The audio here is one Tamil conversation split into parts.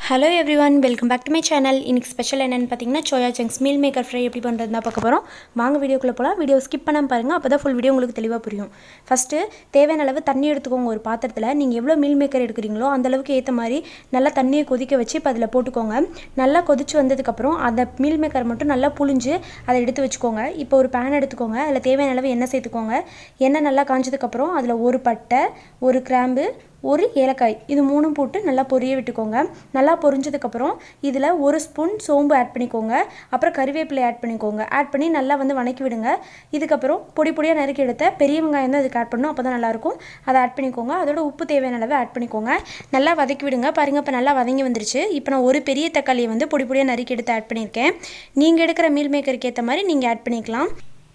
Hello everyone, welcome back to my channel. இன்னைக்கு ஸ்பெஷல் என்னன்னு பார்த்தீங்கன்னா soya chunks meal maker fry எப்படி பண்ணுறதுனா பார்க்க போகிறோம். வாங்க வீடியோக்குள்ளே போகலாம். வீடியோ ஸ்கிப் பண்ணாமல் பாருங்கள், அப்போ தான் ஃபுல் வீடியோ உங்களுக்கு தெளிவாக புரியும். ஃபஸ்ட்டு தேவையான அளவு தண்ணி எடுத்துக்கோங்க. ஒரு பாத்திரத்தில் நீங்கள் எவ்வளோ மீல் மேக்கர் எடுக்கிறீங்களோ அந்த அளவுக்கு ஏற்ற மாதிரி நல்லா தண்ணியை கொதிக்க வச்சு இப்போ அதில் போட்டுக்கோங்க. நல்லா கொதிச்சு வந்ததுக்கப்புறம் அந்த மீல் மேக்கர் மட்டும் நல்லா புழிஞ்சு அதை எடுத்து வச்சுக்கோங்க. இப்போ ஒரு பேன் எடுத்துக்கோங்க. அதில் தேவையான அளவு எண்ணெய் சேர்த்துக்கோங்க. எண்ணெய் நல்லா காஞ்சதுக்கப்புறம் அதில் ஒரு பட்டை, ஒரு கிராம்பு, ஒரு ஏலக்காய் இது மூணும் போட்டு நல்லா பொரிய விட்டுக்கோங்க. நல்லா பொரிஞ்சதுக்கப்புறம் இதில் ஒரு ஸ்பூன் சோம்பு ஆட் பண்ணிக்கோங்க. அப்புறம் கறிவேப்பிலை ஆட் பண்ணிக்கோங்க. ஆட் பண்ணி நல்லா வதக்கி விடுங்க. இதுக்கப்புறம் பொடி பொடியாக நறுக்கி எடுத்த பெரிய வெங்காயம் தான் இதுக்கு ஆட் பண்ணணும், அப்போ தான் நல்லாயிருக்கும். அதை ஆட் பண்ணிக்கோங்க. அதோட உப்பு தேவையான அளவு ஆட் பண்ணிக்கோங்க. நல்லா வதக்கி விடுங்க. பாருங்கள், இப்போ நல்லா வதங்கி வந்துருச்சு. இப்போ நான் ஒரு பெரிய தக்காளியை பொடி பொடியாக நறுக்கி எடுத்து ஆட் பண்ணியிருக்கேன். நீங்கள் எடுக்கிற மீல் மேக்கருக்கு ஏற்ற மாதிரி நீங்கள் ஆட் பண்ணிக்கலாம்.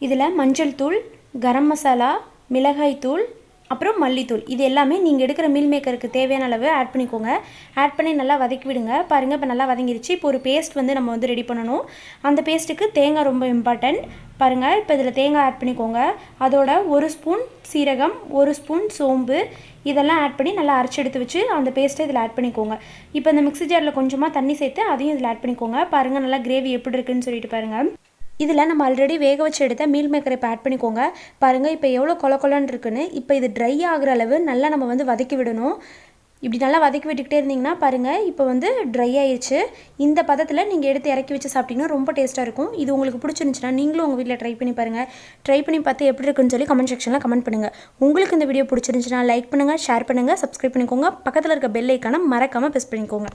இதில் மஞ்சள் தூள், கரம் மசாலா, மிளகாய் தூள், அப்புறம் மல்லித்தூள் இது எல்லாமே நீங்கள் எடுக்கிற மீல் மேக்கருக்கு தேவையான அளவு ஆட் பண்ணிக்கோங்க. ஆட் பண்ணி நல்லா வதக்கி விடுங்க. பாருங்கள், இப்போ நல்லா வதங்கிருச்சு. இப்போ ஒரு பேஸ்ட் நம்ம ரெடி பண்ணணும். அந்த பேஸ்ட்டுக்கு தேங்காய் ரொம்ப இம்பார்ட்டன்ட். பாருங்கள், இப்போ இதில் தேங்காய் ஆட் பண்ணிக்கோங்க. அதோட ஒரு ஸ்பூன் சீரகம், ஒரு ஸ்பூன் சோம்பு இதெல்லாம் ஆட் பண்ணி நல்லா அரைச்சி எடுத்து வச்சு அந்த பேஸ்ட்டை இதில் ஆட் பண்ணிக்கோங்க. இப்போ இந்த மிக்ஸி ஜாரில் கொஞ்சமாக தண்ணி சேர்த்து அதையும் இதில் ஆட் பண்ணிக்கோங்க. பாருங்கள், நல்லா கிரேவி எப்படி இருக்குன்னு சொல்லிட்டு பாருங்கள். இதில் நம்ம ஆல்ரெடி வேக வச்சு எடுத்த மீல் மேக்கரை இப்போ ஆட் பண்ணிக்கோங்க. பாருங்கள், இப்போ எவ்வளோ கொலன்னு இருக்குன்னு. இப்போ இது ட்ரை ஆகிற அளவு நல்லா நம்ம வதக்கி விடணும். இப்படி நல்லா வதக்கி விட்டுக்கிட்டே இருந்தீங்கன்னா பாருங்கள், இப்போ ட்ரை ஆயிடுச்சு. இந்த பதத்தில் நீங்கள் எடுத்து இறக்கி வச்சு சாப்பிட்டிங்கன்னா ரொம்ப டேஸ்ட்டாக இருக்கும். இது உங்களுக்கு பிடிச்சிருந்துச்சுன்னா நீங்களும் உங்கள் வீட்டில் ட்ரை பண்ணி பாருங்கள். ட்ரை பண்ணி பார்த்து எப்படி இருக்குன்னு சொல்லி கமெண்ட் செக்ஷனில் கமெண்ட் பண்ணுங்கள். உங்களுக்கு இந்த வீடியோ பிடிச்சிருந்துச்சுன்னா லைக் பண்ணுங்கள், ஷேர் பண்ணுங்கள், சப்ஸ்கிரைப் பண்ணிக்கோங்க. பக்கத்தில் இருக்க பெல் ஐக்கானை மறக்காமல் ப்ரெஸ் பண்ணிக்கோங்க.